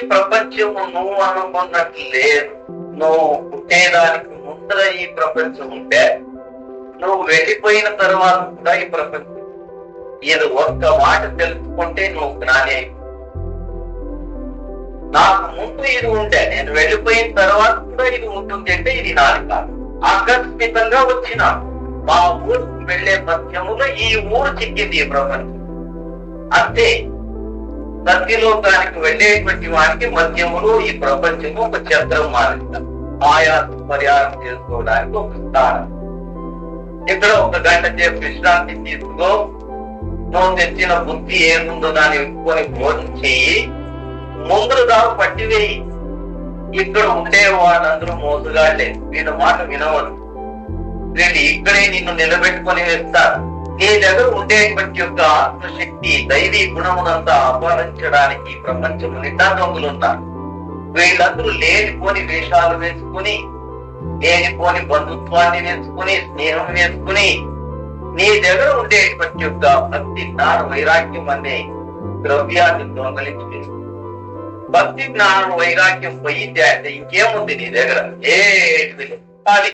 ప్రపంచము నువ్వు అనుకున్నట్లు లేదు. నువ్వు పుట్టేదానికి ముందర ఈ ప్రపంచం ఉంటే, నువ్వు వెళ్ళిపోయిన తర్వాత కూడా ఈ ప్రపంచం. ఇది ఒక్క మాట తెలుసుకుంటే నువ్వు జ్ఞాని. నాకు ముందు ఇది ఉంటే, నేను వెళ్ళిపోయిన తర్వాత కూడా ఇది ఉంటుంది అంటే ఇది నాది కాదు. ఆకస్మికంగా వచ్చిన మా ఊరికి వెళ్లే మధ్యములో ఈ ఊరు చిక్కింది ఈ ప్రపంచం. అంతే. సత్యలోకానికి వెళ్ళేటువంటి వారికి మధ్యములో ఈ ప్రపంచము ఒక చక్రం మారింది. ఆయాసం పరిహారం చేసుకోవడానికి ఒక స్థానం. ఇక్కడ ఒక గంట సేపు విశ్రాంతి తీసుకో. నువ్వు తెచ్చిన బుద్ధి ఏముందో దాన్ని ఎక్కువని భోజనం చెయ్యి. ముందు దాకా పట్టివేయి. ఇక్కడ ఉండే వాళ్ళందరూ మోసగాళ్లే, వీళ్ళ మాట వినవద్దు. వీళ్ళు ఇక్కడే నిన్ను నిలబెట్టుకొని వేస్తారు. నీ దగ్గర ఉండేటువంటి యొక్క ఆత్మశక్తి, దైవీ గుణమునంతా అపహరించడానికి ప్రపంచం నిండా దొంగలు ఉన్నారు. వీళ్ళందరూ లేనిపోని వేషాలు వేసుకుని, లేనిపోని బంధుత్వాన్ని వేసుకుని, స్నేహం వేసుకుని, నీ దగ్గర ఉండేటువంటి యొక్క భక్తి, జ్ఞాన, వైరాగ్యం అనే ద్రవ్యాన్ని దొంగలించి, భక్తి జ్ఞానం వైరాగ్యం పోయింది అంటే ఇంకేముంది నీ దగ్గర? ఏ